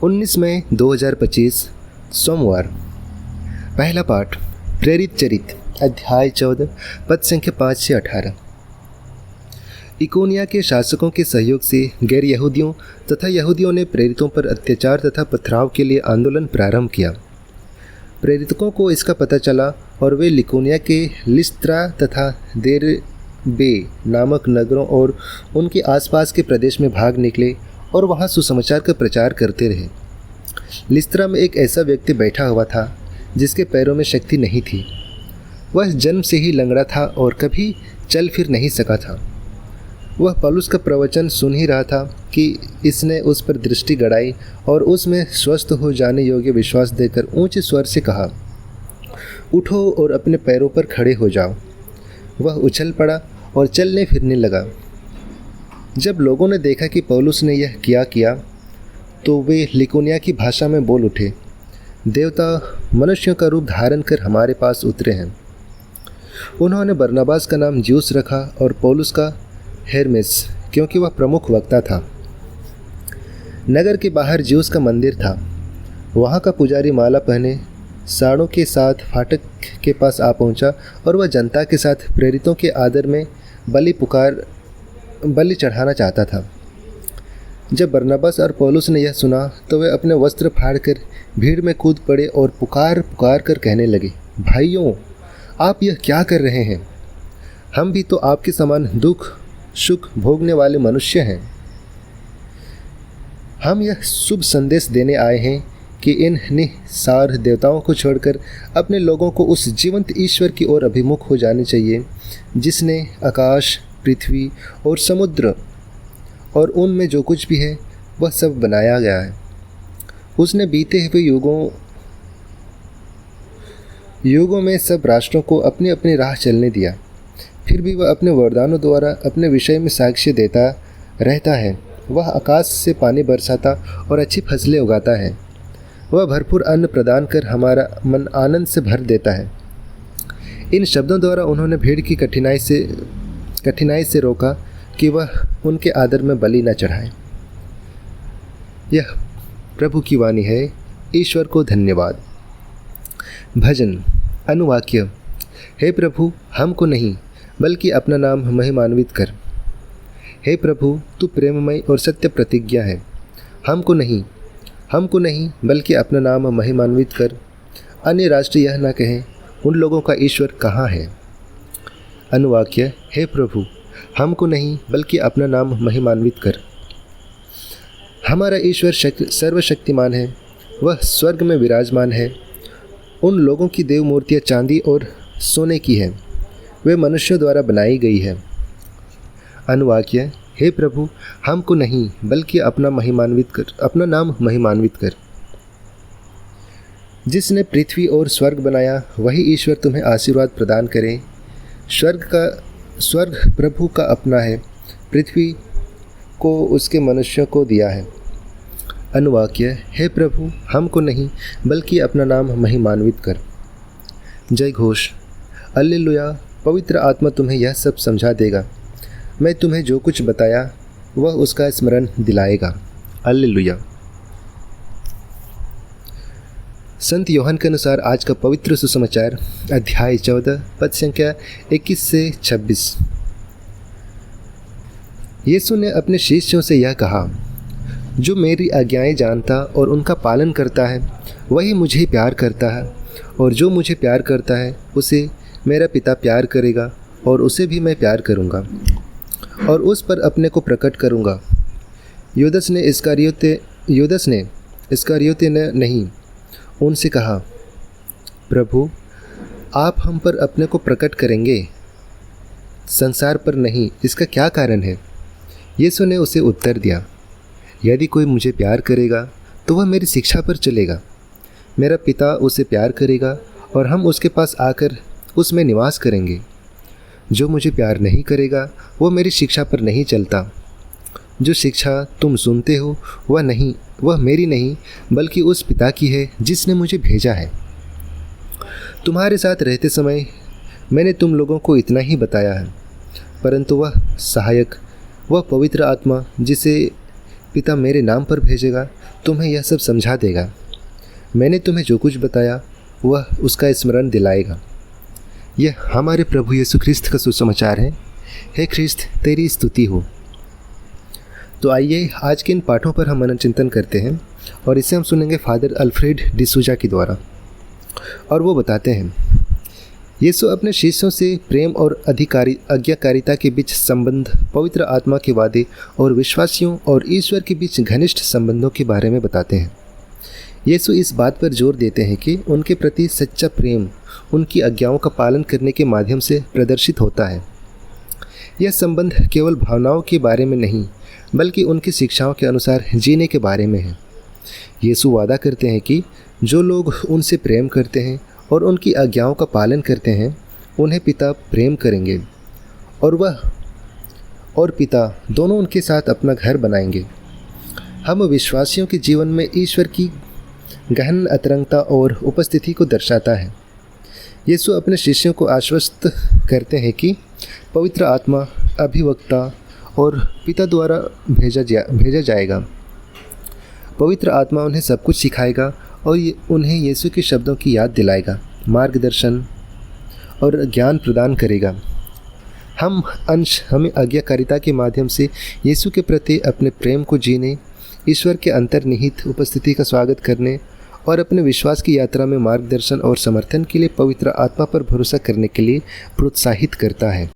19 मई 2025 सोमवार। पहला पाठ प्रेरित चरित अध्याय 14 पद संख्या 5 से 18। इकोनिया के शासकों के सहयोग से गैर यहूदियों तथा यहूदियों ने प्रेरितों पर अत्याचार तथा पथराव के लिए आंदोलन प्रारंभ किया। प्रेरितों को इसका पता चला और वे लिकोनिया के लिस्त्रा तथा देरबे नामक नगरों और उनके आसपास के प्रदेश में भाग निकले और वहां सुसमाचार का प्रचार करते रहे। लिस्त्रा में एक ऐसा व्यक्ति बैठा हुआ था जिसके पैरों में शक्ति नहीं थी। वह जन्म से ही लंगड़ा था और कभी चल फिर नहीं सका था। वह पौलुस का प्रवचन सुन ही रहा था कि इसने उस पर दृष्टि गड़ाई और उसमें स्वस्थ हो जाने योग्य विश्वास देकर ऊंचे स्वर से कहा, उठो और अपने पैरों पर खड़े हो जाओ। वह उछल पड़ा और चलने फिरने लगा। जब लोगों ने देखा कि पौलुस ने यह किया तो वे लिकोनिया की भाषा में बोल उठे, देवता मनुष्यों का रूप धारण कर हमारे पास उतरे हैं। उन्होंने बरनबास का नाम ज्यूस रखा और पौलुस का हेरमेस, क्योंकि वह प्रमुख वक्ता था। नगर के बाहर ज्यूस का मंदिर था। वहाँ का पुजारी माला पहने साड़ों के साथ फाटक के पास आ पहुँचा और वह जनता के साथ प्रेरितों के आदर में बलि चढ़ाना चाहता था। जब बरनबास और पौलुस ने यह सुना तो वे अपने वस्त्र फाड़कर भीड़ में कूद पड़े और पुकार कर कहने लगे, भाइयों, आप यह क्या कर रहे हैं? हम भी तो आपके समान दुख सुख भोगने वाले मनुष्य हैं। हम यह शुभ संदेश देने आए हैं कि इन निस्सार देवताओं को छोड़कर अपने लोगों को उस जीवंत ईश्वर की ओर अभिमुख हो जाने चाहिए जिसने आकाश, पृथ्वी और समुद्र और उनमें जो कुछ भी है वह सब बनाया गया है। उसने बीते हुए युगों में सब राष्ट्रों को अपनी अपनी राह चलने दिया। फिर भी वह अपने वरदानों द्वारा अपने विषय में साक्ष्य देता रहता है। वह आकाश से पानी बरसाता और अच्छी फसलें उगाता है। वह भरपूर अन्न प्रदान कर हमारा मन आनंद से भर देता है। इन शब्दों द्वारा उन्होंने भीड़ की कठिनाई से रोका कि वह उनके आदर में बलि न चढ़ाए। यह प्रभु की वाणी है। ईश्वर को धन्यवाद। भजन अनुवाक्य। हे प्रभु, हमको नहीं बल्कि अपना नाम महिमान्वित कर। हे प्रभु, तू प्रेममय और सत्य प्रतिज्ञा है। हमको नहीं बल्कि अपना नाम महिमान्वित कर। अन्य राष्ट्र यह न कहें, उन लोगों का ईश्वर कहाँ है। अनुवाक्य। हे प्रभु, हमको नहीं बल्कि अपना नाम महिमान्वित कर। हमारा ईश्वर सर्वशक्तिमान है। वह स्वर्ग में विराजमान है। उन लोगों की देव मूर्तियाँ चांदी और सोने की है। वे मनुष्यों द्वारा बनाई गई है। अनुवाक्य। हे प्रभु, हमको नहीं बल्कि अपना नाम महिमान्वित कर। जिसने पृथ्वी और स्वर्ग बनाया वही ईश्वर तुम्हें आशीर्वाद प्रदान करे। स्वर्ग प्रभु का अपना है, पृथ्वी को उसके मनुष्यों को दिया है। अनुवाक्य। हे प्रभु, हमको नहीं बल्कि अपना नाम महिमान्वित कर। जय घोष। हालेलुया। पवित्र आत्मा तुम्हें यह सब समझा देगा। मैं तुम्हें जो कुछ बताया वह उसका स्मरण दिलाएगा। हालेलुया। संत यूहन्ना के अनुसार आज का पवित्र सुसमाचार अध्याय 14 पद संख्या 21 से 26। यीशु ने अपने शिष्यों से यह कहा, जो मेरी आज्ञाएं जानता और उनका पालन करता है वही मुझे प्यार करता है, और जो मुझे प्यार करता है उसे मेरा पिता प्यार करेगा और उसे भी मैं प्यार करूँगा और उस पर अपने को प्रकट करूँगा। यूदस ने इस्करियोती ने नहीं उनसे कहा, प्रभु, आप हम पर अपने को प्रकट करेंगे, संसार पर नहीं, इसका क्या कारण है? यीशु ने उसे उत्तर दिया, यदि कोई मुझे प्यार करेगा तो वह मेरी शिक्षा पर चलेगा। मेरा पिता उसे प्यार करेगा और हम उसके पास आकर उसमें निवास करेंगे। जो मुझे प्यार नहीं करेगा वो मेरी शिक्षा पर नहीं चलता। जो शिक्षा तुम सुनते हो वह मेरी नहीं बल्कि उस पिता की है जिसने मुझे भेजा है। तुम्हारे साथ रहते समय मैंने तुम लोगों को इतना ही बताया है, परंतु वह सहायक, वह पवित्र आत्मा जिसे पिता मेरे नाम पर भेजेगा, तुम्हें यह सब समझा देगा। मैंने तुम्हें जो कुछ बताया वह उसका स्मरण दिलाएगा। यह हमारे प्रभु यीशु ख्रिस्त का सुसमाचार है। हे ख्रिस्त, तेरी स्तुति हो। तो आइए आज के इन पाठों पर हम मनन चिंतन करते हैं और इसे हम सुनेंगे फादर अल्फ्रेड डिसूजा के द्वारा। और वो बताते हैं, यीशु अपने शिष्यों से प्रेम और आज्ञाकारिता के बीच संबंध, पवित्र आत्मा के वादे और विश्वासियों और ईश्वर के बीच घनिष्ठ संबंधों के बारे में बताते हैं। यीशु इस बात पर जोर देते हैं कि उनके प्रति सच्चा प्रेम उनकी आज्ञाओं का पालन करने के माध्यम से प्रदर्शित होता है। यह संबंध केवल भावनाओं के बारे में नहीं, बल्कि उनकी शिक्षाओं के अनुसार जीने के बारे में है। यीशु वादा करते हैं कि जो लोग उनसे प्रेम करते हैं और उनकी आज्ञाओं का पालन करते हैं, उन्हें पिता प्रेम करेंगे और वह और पिता दोनों उनके साथ अपना घर बनाएंगे। हम विश्वासियों के जीवन में ईश्वर की गहन अंतरंगता और उपस्थिति को दर्शाता है। यीशु अपने शिष्यों को आश्वस्त करते हैं कि पवित्र आत्मा अभिवक्ता और पिता द्वारा भेजा जाएगा। पवित्र आत्मा उन्हें सब कुछ सिखाएगा और उन्हें यीशु के शब्दों की याद दिलाएगा, मार्गदर्शन और ज्ञान प्रदान करेगा। हमें आज्ञाकारिता के माध्यम से यीशु के प्रति अपने प्रेम को जीने, ईश्वर के अंतर्निहित उपस्थिति का स्वागत करने और अपने विश्वास की यात्रा में मार्गदर्शन और समर्थन के लिए पवित्र आत्मा पर भरोसा करने के लिए प्रोत्साहित करता है।